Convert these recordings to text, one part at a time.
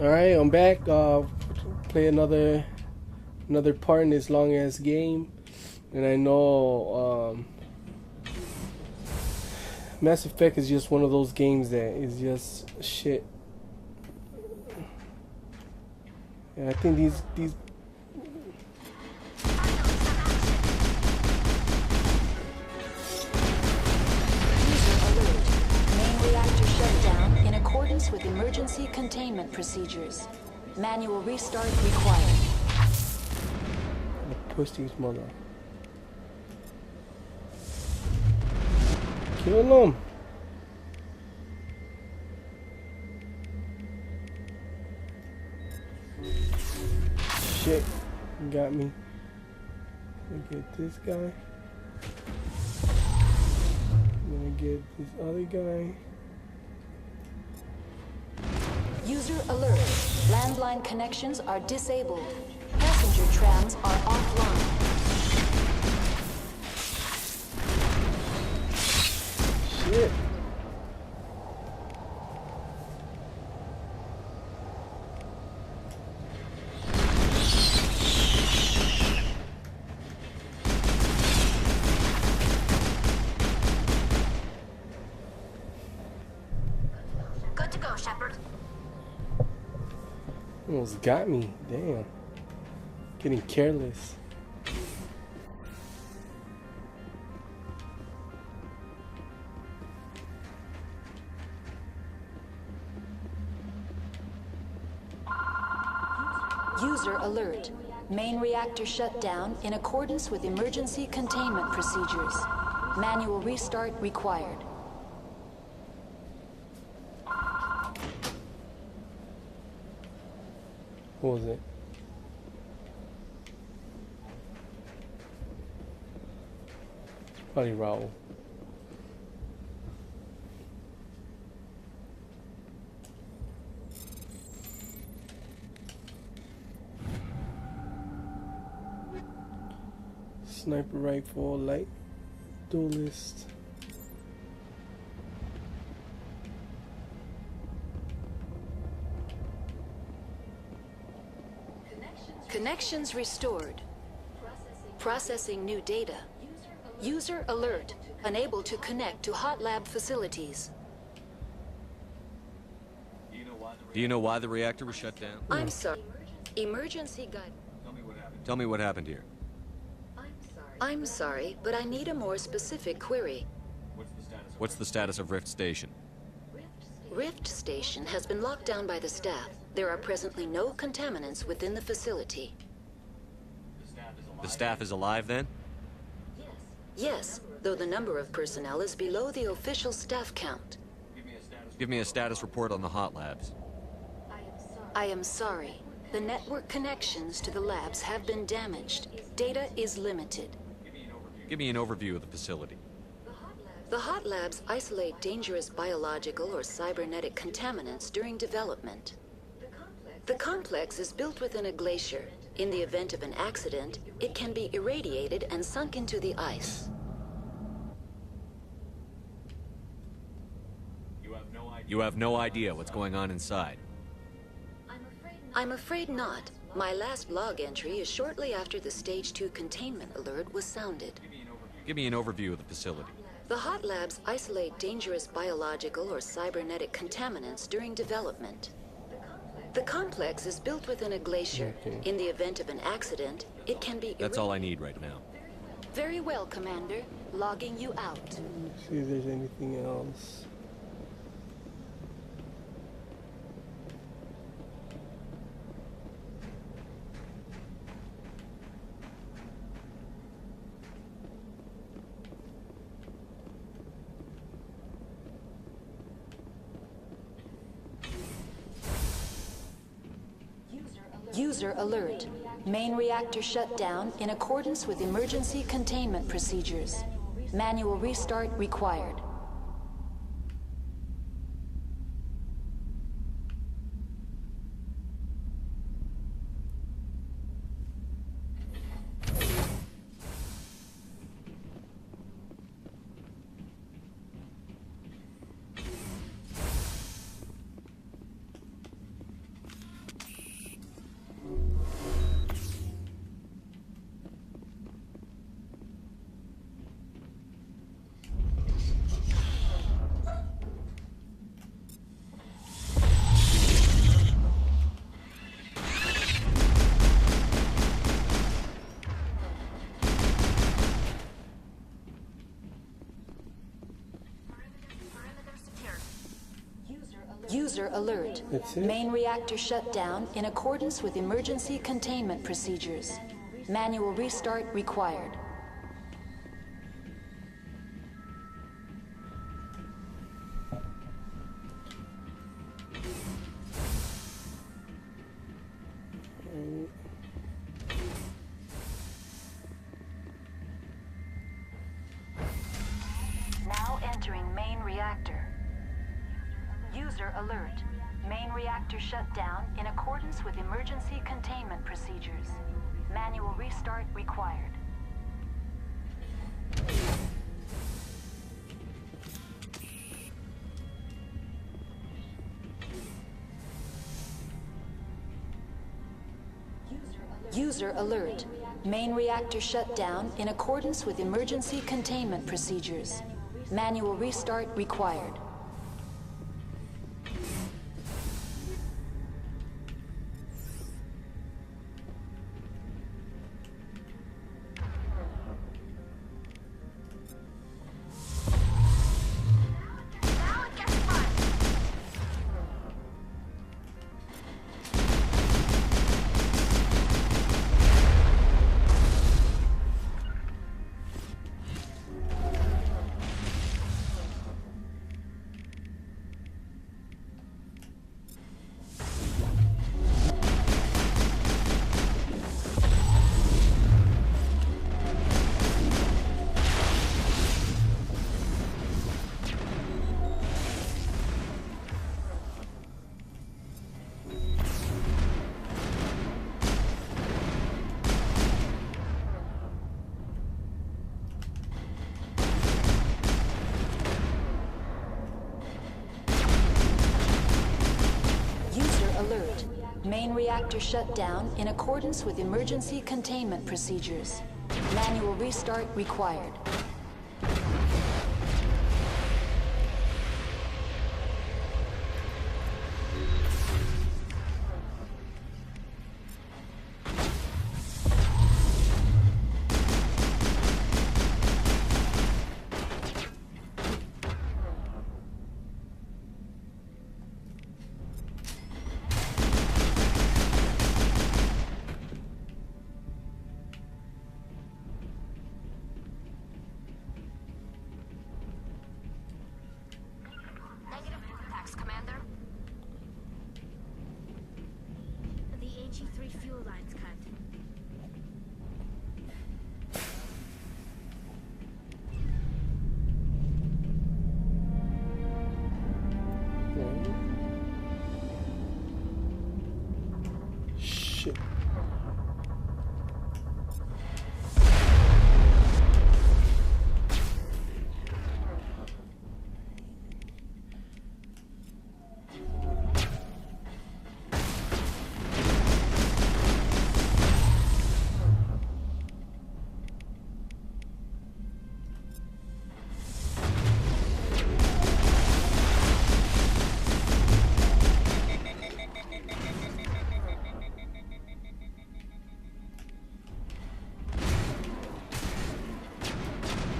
Alright, I'm back. Play another part in this long ass game. And I know Mass Effect is just one of those games that is just shit. And I think these with emergency containment procedures. Manual restart required. Push these mother. Kill them. Shit, got me. Let me get this guy. I'm gonna get this other guy. User alert. Landline connections are disabled. Passenger trams are offline. Shit. Good to go, Shepard. Almost got me. Damn. Getting careless. User alert. Main reactor shut down in accordance with emergency containment procedures. Manual restart required. What was it? Probably Raul. Sniper rifle, light duelist. Connections restored. Processing new data. User alert. Unable to connect to hot lab facilities. Do you know why the reactor was shut down? I'm sorry. Emergency guide. Tell me what happened here. I'm sorry, but I need a more specific query. What's the status of Rift Station? Rift Station has been locked down by the staff. There are presently no contaminants within the facility. The staff is alive then? Yes, though the number of personnel is below the official staff count. Give me a status report on the hot labs. I am sorry. The network connections to the labs have been damaged. Data is limited. Give me an overview of the facility. The hot labs isolate dangerous biological or cybernetic contaminants during development. The complex is built within a glacier. In the event of an accident, it can be irradiated and sunk into the ice. You have no idea what's going on inside. I'm afraid not. My last log entry is shortly after the Stage 2 containment alert was sounded. Give me an overview of the facility. The hot labs isolate dangerous biological or cybernetic contaminants during development. The complex is built within a glacier. Okay. In the event of an accident, it can be... That's all I need right now. Very well, Commander. Logging you out. Let's see if there's anything else. User alert. Main reactor shut down in accordance with emergency containment procedures. Manual restart required. User alert. That's it? Main reactor shut down in accordance with emergency containment procedures. Manual restart required. Now entering main reactor. User alert. Main reactor shut down in accordance with emergency containment procedures. Manual restart required. User alert. Main reactor shut down in accordance with emergency containment procedures. Manual restart required. Alert. Main reactor shut down in accordance with emergency containment procedures. Manual restart required. Commander. The AG-3 fuel line's cut. Shit.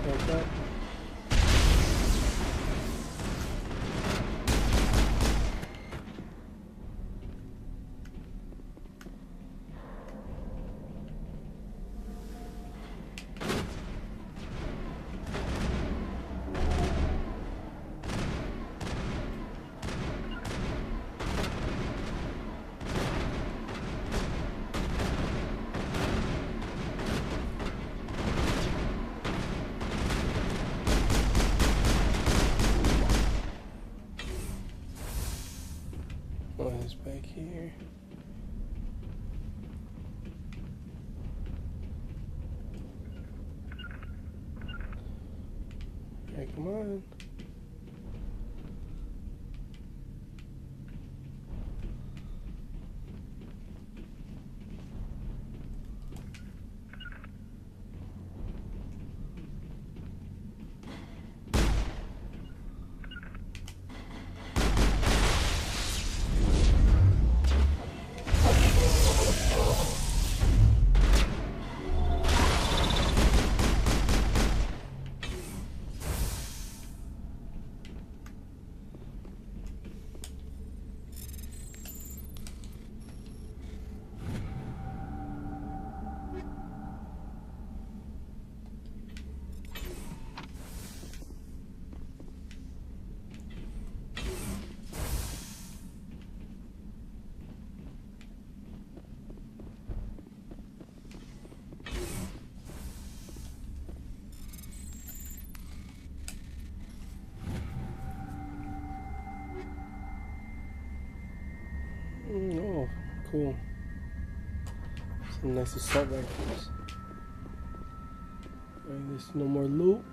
Like that. Oh, it's back here. Hey, come on. cool. Some nice assault rifles. Alright, there's no more loot.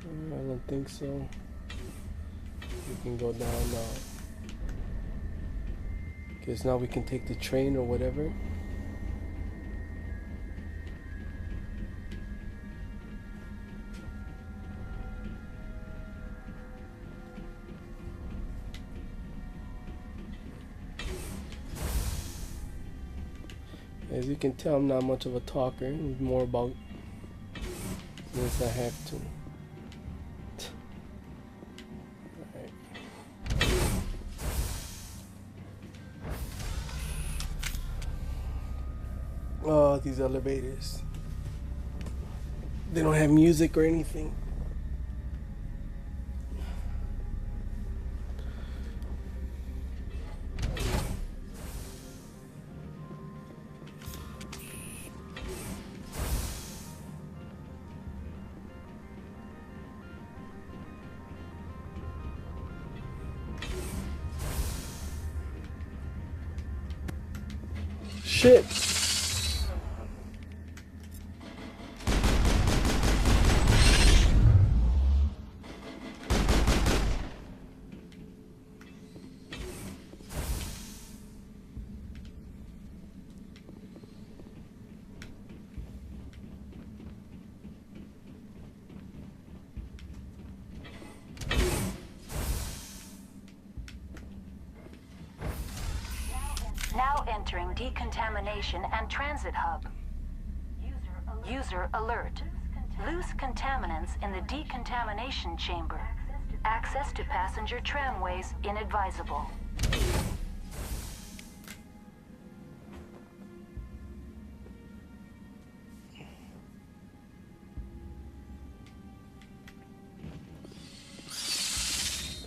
I don't think so. We can go down now. Guess now we can take the train or whatever. As you can tell, I'm not much of a talker. It's more about since I have to. Oh, these elevators. They don't have music or anything. Shit. Now entering decontamination and transit hub. User alert. Loose contaminants in the decontamination chamber. Access to passenger tramways inadvisable.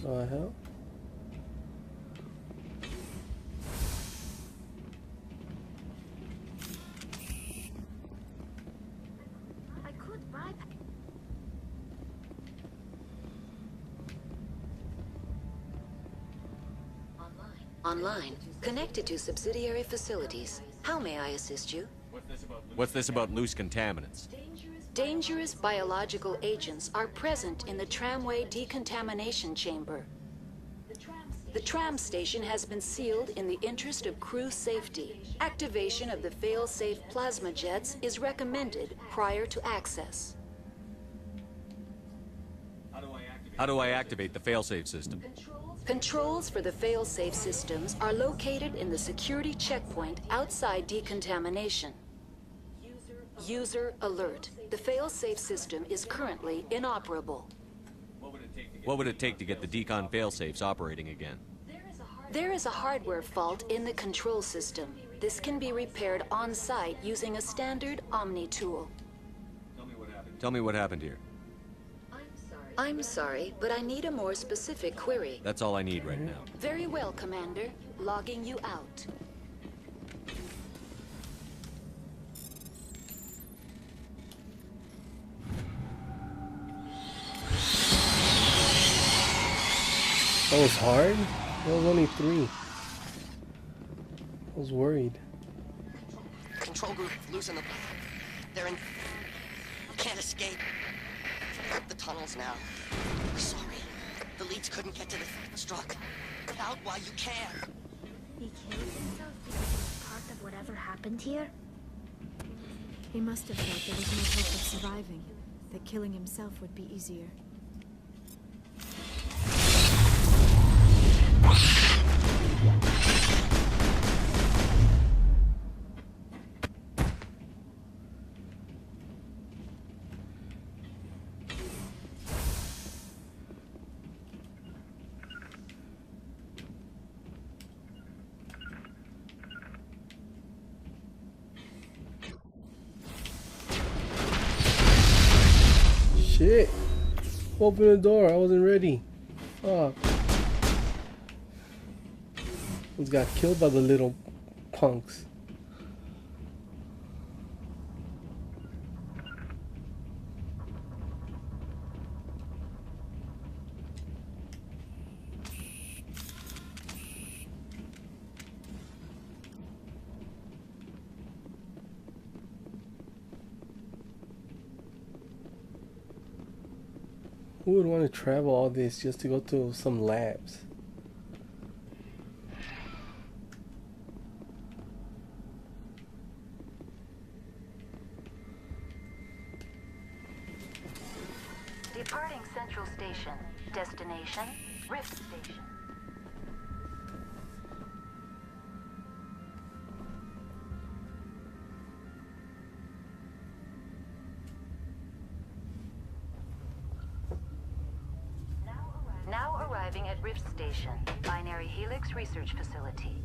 What the hell? Online. Connected to subsidiary facilities. How may I assist you? What's this about loose contaminants? Dangerous biological agents are present in the tramway decontamination chamber. The tram station has been sealed in the interest of crew safety. Activation of the fail-safe plasma jets is recommended prior to access. How do I activate the failsafe system? Controls for the fail-safe systems are located in the security checkpoint outside decontamination. User alert. The fail-safe system is currently inoperable. What would it take to get the decon failsafes operating again? There is a hardware fault in the control system. This can be repaired on-site using a standard Omni tool. Tell me what happened here. I'm sorry, but I need a more specific query. That's all I need right now. Very well, Commander. Logging you out. That was hard? That was only 3. I was worried. Control group losing the... They're in... Can't escape. The tunnels now. Sorry. The leads couldn't get to the struck. Get out while you can. He killed himself because he was part of whatever happened here? He must have thought there was no hope of surviving, that killing himself would be easier. Shit. Open the door. I wasn't ready. Fuck. He's got killed by the little punks. Who would want to travel all this just to go to some labs? Departing Central Station. Destination, Rift Station. Now arriving at Rift Station, Binary Helix Research Facility.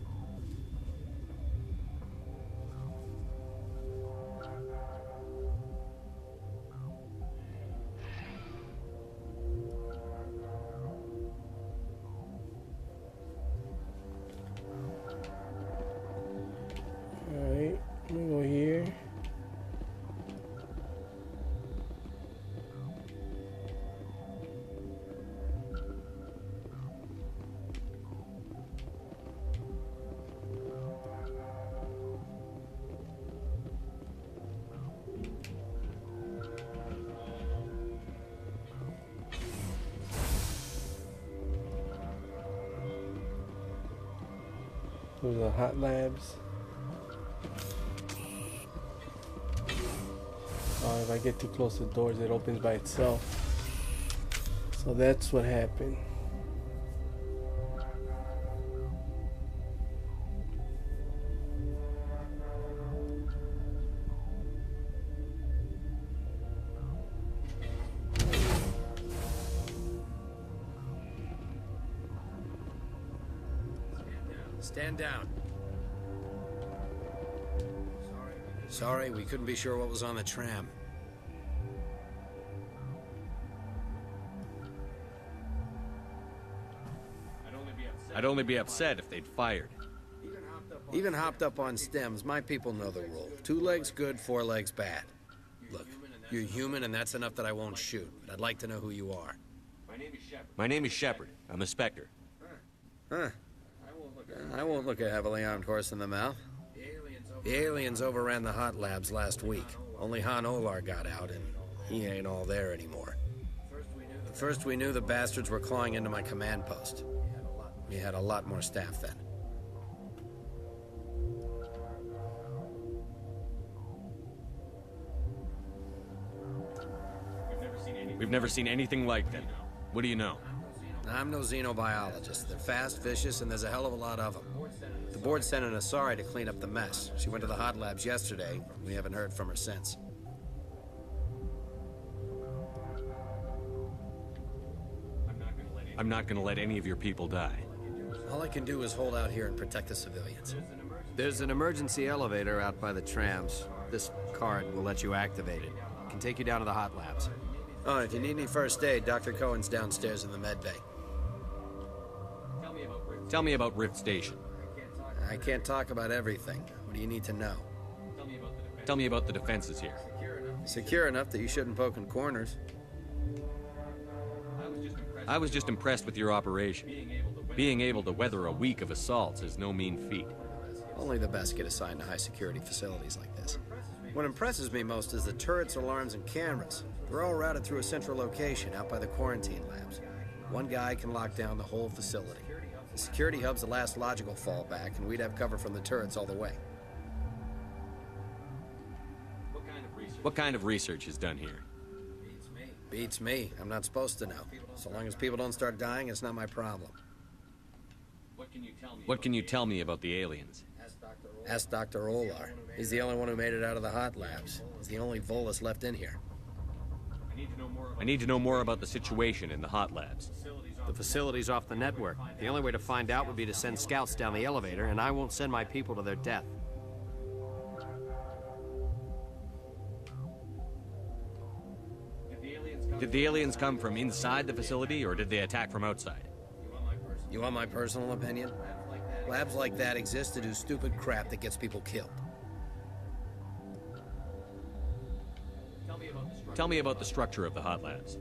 Alright, let me go here. Those are hot labs. If I get too close to the doors, it opens by itself. So that's what happened. Stand down. Sorry, we couldn't be sure what was on the tram. I'd only be upset if they'd fired. Even hopped up on stems, my people know the rule. 2 legs good, 4 legs bad. Look, you're human and that's enough that I won't shoot, but I'd like to know who you are. My name is Shepard. I'm a Spectre. Huh. I won't look a heavily armed horse in the mouth. The aliens overran the hot labs last week. Only Han Olar got out, and he ain't all there anymore. First we knew the bastards were clawing into my command post. We had a lot more staff then. We've never seen anything like them. What do you know? I'm no xenobiologist. They're fast, vicious, and there's a hell of a lot of them. The board sent an Asari to clean up the mess. She went to the hot labs yesterday. We haven't heard from her since. I'm not gonna let any of your people die. All I can do is hold out here and protect the civilians. There's an emergency elevator out by the trams. This card will let you activate it. It can take you down to the hot labs. Oh, if you need any first aid, Dr. Cohen's downstairs in the med bay. Tell me about Rift Station. I can't talk about everything. What do you need to know? Tell me about the defenses here. Secure enough that you shouldn't poke in corners. I was just impressed with your operation. Being able to weather a week of assaults is no mean feat. Only the best get assigned to high-security facilities like this. What impresses me most is the turrets, alarms, and cameras. They're all routed through a central location out by the quarantine labs. One guy can lock down the whole facility. The security hub's the last logical fallback, and we'd have cover from the turrets all the way. What kind of research is done here? Beats me. I'm not supposed to know. So long as people don't start dying, it's not my problem. What can you tell me about the aliens? Ask Dr. Olar. He's the only one who made it out of the hot labs. He's the only Volus left in here. I need to know more about the situation in the hot labs. The facility's off the network. The only way to find out would be to send scouts down the elevator, and I won't send my people to their death. Did the aliens come from inside the facility, or did they attack from outside? You want my personal opinion? Labs like that exist to do stupid crap that gets people killed. Tell me about the structure of the hot labs.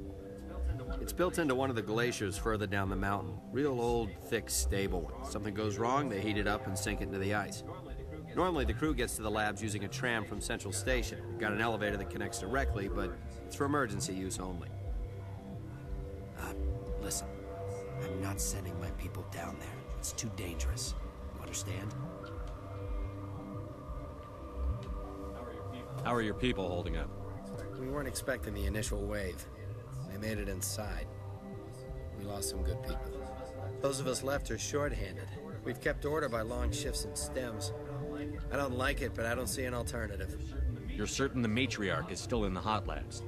It's built into one of the glaciers further down the mountain. Real old, thick, stable one. Something goes wrong, they heat it up and sink it into the ice. Normally, the crew gets to the labs using a tram from Central Station. We've got an elevator that connects directly, but it's for emergency use only. Listen, I'm not sending my people down there. It's too dangerous. You understand? How are your people holding up? We weren't expecting the initial wave. They made it inside. We lost some good people. Those of us left are short-handed. We've kept order by long shifts and stems. I don't like it, but I don't see an alternative. You're certain the matriarch is still in the hot labs?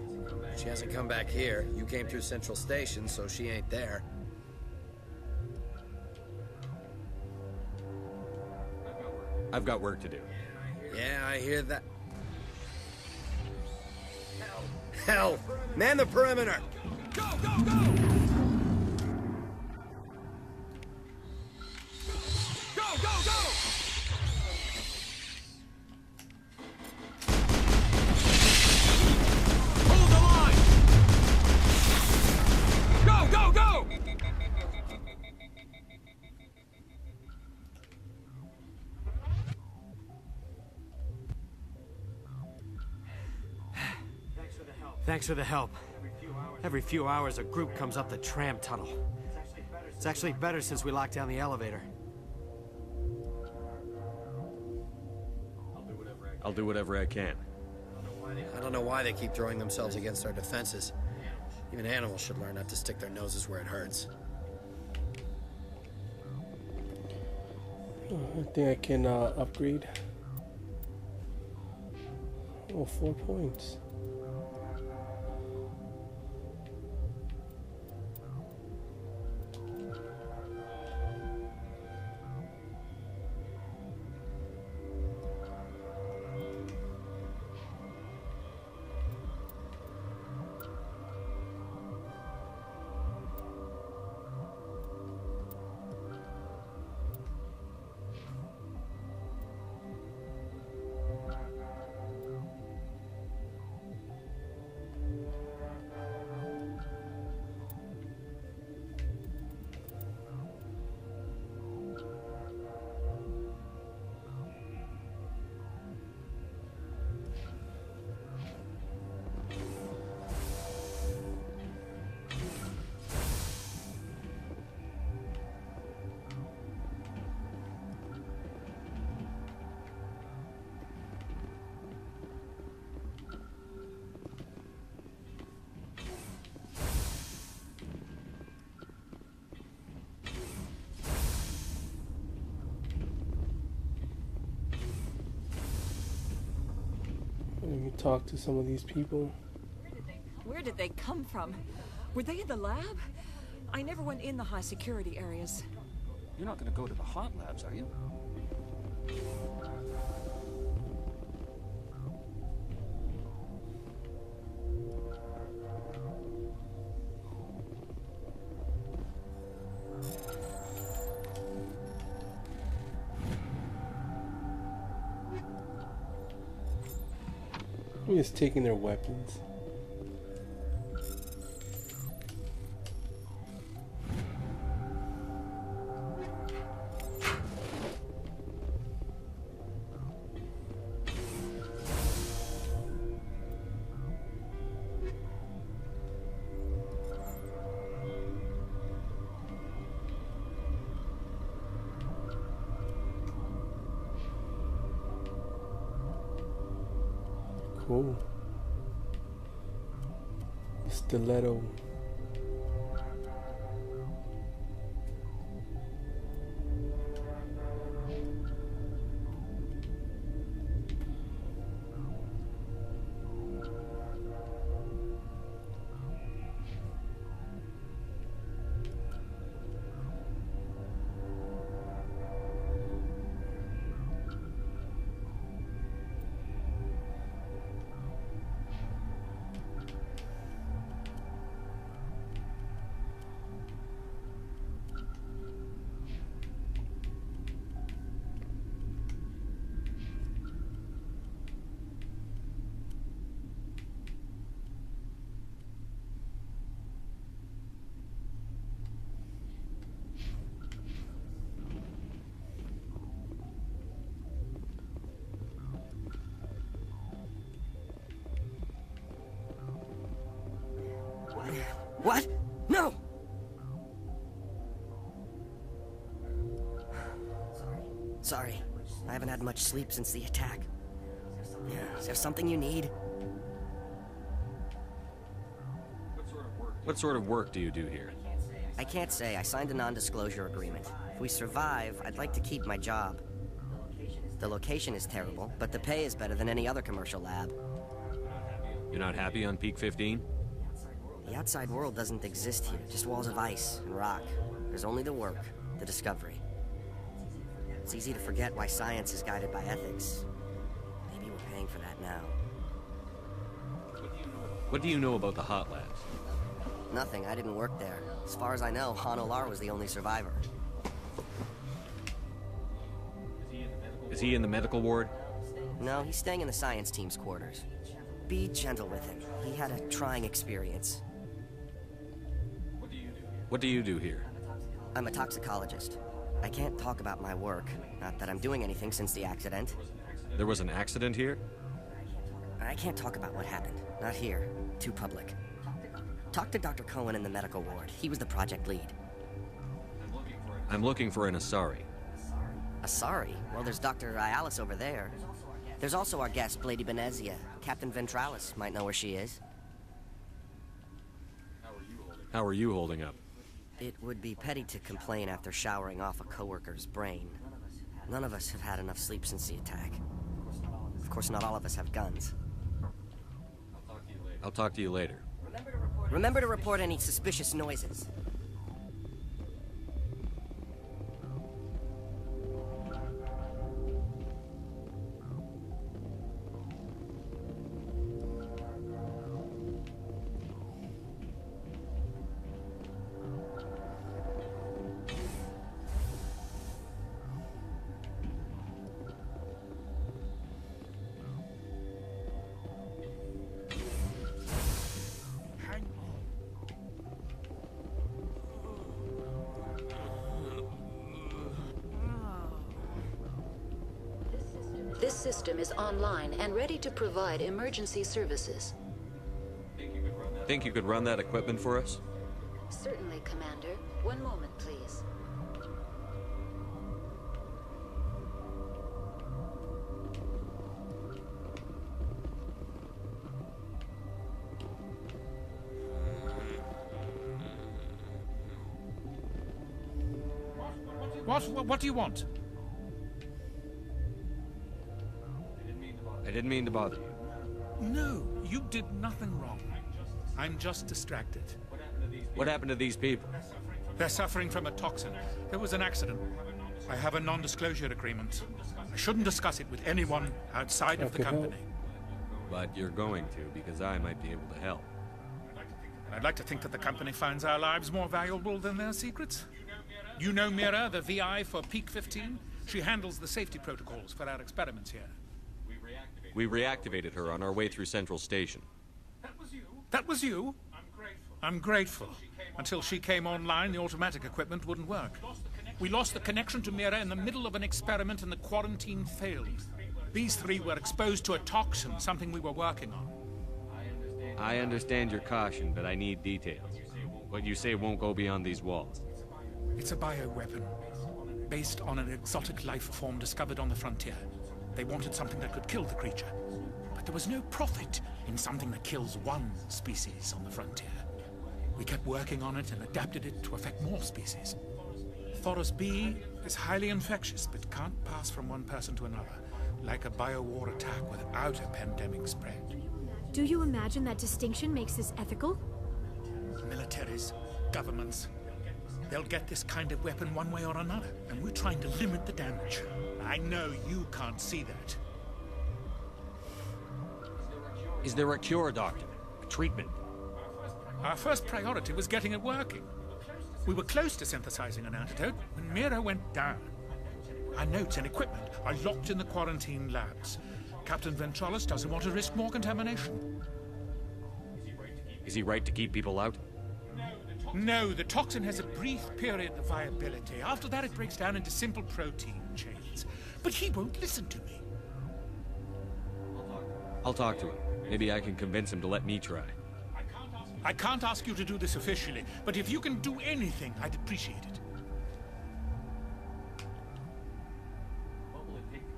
She hasn't come back here. You came through Central Station, so she ain't there. I've got work to do. Yeah, I hear that. Hell! Man the perimeter! Go, go, go! Go, go, go! Hold the line! Go, go, go! Thanks for the help. Every few hours, a group comes up the tram tunnel. It's actually better since we locked down the elevator. I'll do whatever I can. I don't know why they keep throwing themselves against our defenses. Even animals should learn not to stick their noses where it hurts. I think I can upgrade. Oh, 4 points. Let me talk to some of these people. Where did they come from? Were they in the lab? I never went in the high security areas. You're not gonna go to the hot labs, are you? I'm just taking their weapons. Cool. Stiletto. What? No! much sleep since the attack. Yeah, is there something you need? What sort of work do you do here? I can't say. I signed a non-disclosure agreement. If we survive, I'd like to keep my job. The location is terrible, but the pay is better than any other commercial lab. You're not happy on Peak 15? The outside world doesn't exist here, just walls of ice and rock. There's only the work, the discovery. It's easy to forget why science is guided by ethics. Maybe we're paying for that now. What do you know about the Hot Labs? Nothing, I didn't work there. As far as I know, Han Olar was the only survivor. Is he in the medical ward? No, he's staying in the science team's quarters. Be gentle with him. He had a trying experience. What do you do here? I'm a toxicologist. I can't talk about my work. Not that I'm doing anything since the accident. There was an accident here? I can't talk about what happened. Not here. Too public. Talk to Dr. Cohen in the medical ward. He was the project lead. I'm looking for an Asari. Asari? Well, there's Dr. Ayalis over there. There's also our guest, Lady Benezia. Captain Ventralis might know where she is. How are you holding up? It would be petty to complain after showering off a coworker's brain. None of us have had enough sleep since the attack. Of course, not all of us have guns. I'll talk to you later. Remember to report any suspicious noises. This system is online and ready to provide emergency services. Think you could run that equipment for us? Certainly, Commander. One moment, please. What do you want? I didn't mean to bother you. No, you did nothing wrong. I'm just distracted. What happened to these people? They're suffering from a toxin. There was an accident. I have a non-disclosure agreement. I shouldn't discuss it with anyone outside of the company. But you're going to, because I might be able to help. I'd like to think that the company finds our lives more valuable than their secrets. You know Mira, the VI for Peak 15? She handles the safety protocols for our experiments here. We reactivated her on our way through Central Station. That was you? I'm grateful. Until she came online, the automatic equipment wouldn't work. We lost the connection to Mira in the middle of an experiment and the quarantine failed. These three were exposed to a toxin, something we were working on. I understand your caution, but I need details. What you say won't go beyond these walls. It's a bioweapon, based on an exotic life form discovered on the frontier. They wanted something that could kill the creature. But there was no profit in something that kills one species on the frontier. We kept working on it and adapted it to affect more species. Thoros B is highly infectious, but can't pass from one person to another, like a biowar attack without a pandemic spread. Do you imagine that distinction makes this ethical? Militaries, governments, they'll get this kind of weapon one way or another, and we're trying to limit the damage. I know you can't see that. Is there a cure, Doctor? A treatment? Our first priority was getting it working. We were close to synthesizing an antidote when Mira went down. Our notes and equipment are locked in the quarantine labs. Captain Ventralis doesn't want to risk more contamination. Is he right to keep people out? No, the toxin has a brief period of viability. After that, it breaks down into simple protein chains. But he won't listen to me. I'll talk to him. Maybe I can convince him to let me try. I can't ask you to do this officially, but if you can do anything, I'd appreciate it.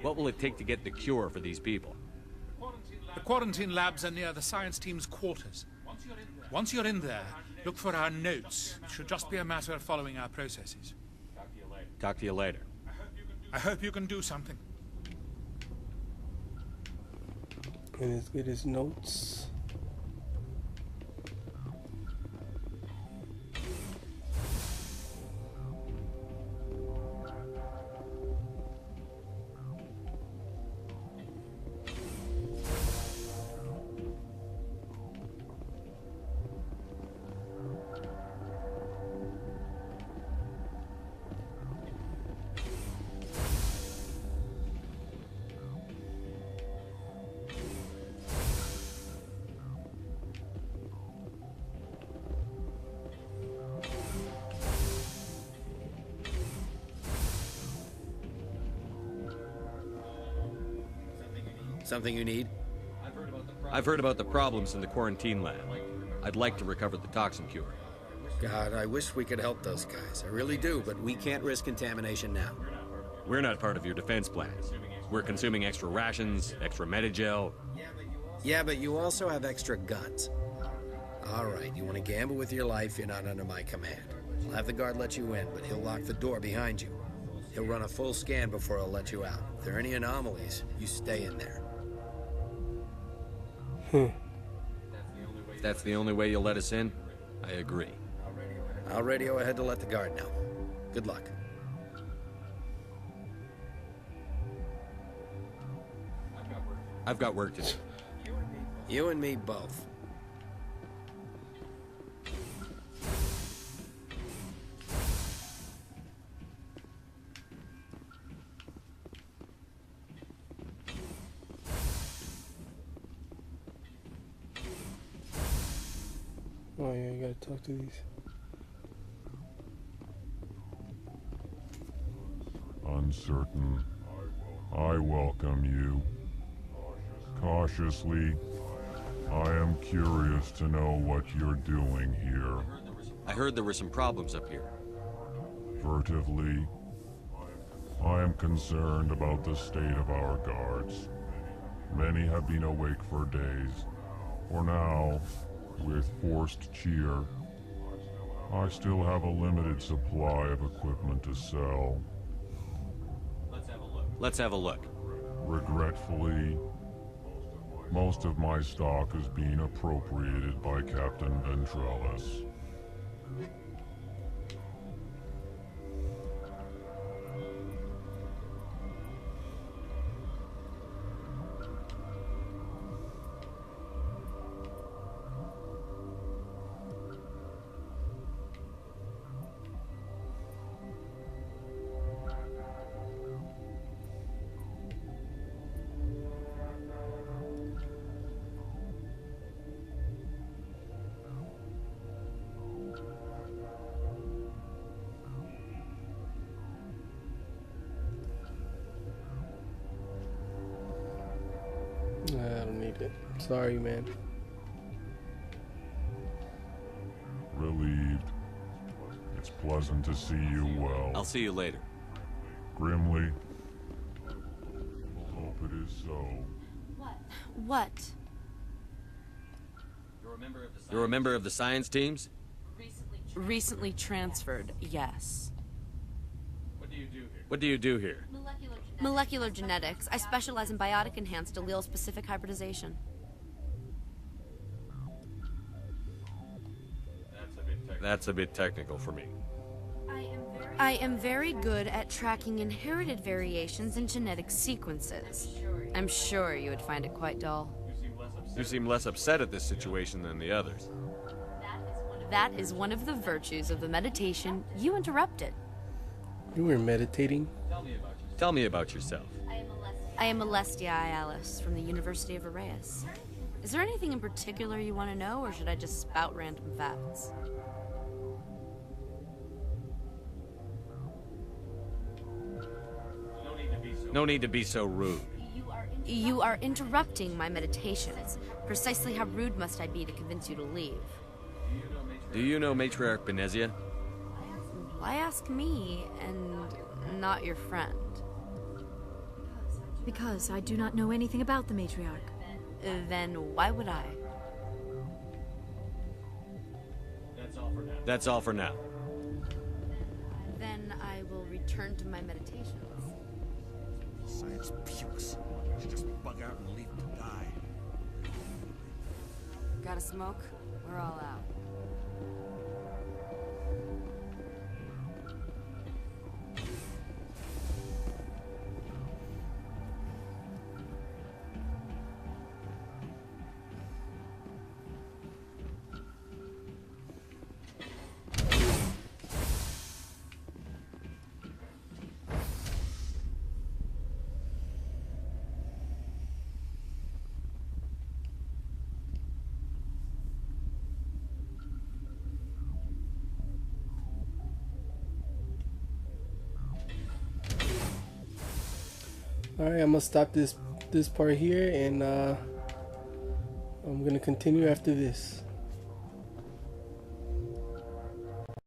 What will it take to get the cure for these people? The quarantine labs are near the science team's quarters. Once you're in there, look for our notes. It should just be a matter of following our processes. Talk to you later. I hope you can do something. And let's get his notes. Something you need? I've heard about the problems in the quarantine lab. I'd like to recover the toxin cure. God, I wish we could help those guys. I really do, but we can't risk contamination now. We're not part of your defense plans. We're consuming extra rations, extra Medigel. Yeah, but you also have extra guns. All right, you want to gamble with your life, you're not under my command. I'll have the guard let you in, but he'll lock the door behind you. He'll run a full scan before he'll let you out. If there are any anomalies, you stay in there. If that's the only way you'll let us in, I agree. I'll radio ahead to let the guard know. Good luck. I've got work to do. You and me both. Oh yeah, you gotta talk to these. Uncertain. I welcome you. Cautiously, I am curious to know what you're doing here. I heard there were some problems up here. Furtively, I am concerned about the state of our guards. Many have been awake for days. For now, with forced cheer, I still have a limited supply of equipment to sell. Let's have a look. Regretfully, most of my stock is being appropriated by Captain Ventrellis. I don't need it. Sorry, man. Relieved. It's pleasant to see you well. I'll see you later. Grimly. Hope it is so. What? You're a member of the science teams? Recently transferred, yes. What do you do here? Molecular genetics. I specialize in biotic-enhanced allele-specific hybridization. That's a bit technical for me. I am very good at tracking inherited variations in genetic sequences. I'm sure you would find it quite dull. You seem less upset at this situation than the others. That is one of the virtues of the meditation you interrupted. You were meditating? Tell me about yourself. I am Alestia Alice from the University of Arrayas. Is there anything in particular you want to know, or should I just spout random facts? No need to be so rude. You are interrupting my meditations. Precisely how rude must I be to convince you to leave? Do you know Matriarch Benezia? Why ask me and not your friend? Because I do not know anything about the matriarch. Then why would I? That's all for now. Then I will return to my meditations. Science pukes. Should just bug out and leave him to die. Got a smoke? We're all out. Alright, I'm gonna stop this part here, and I'm gonna continue after this.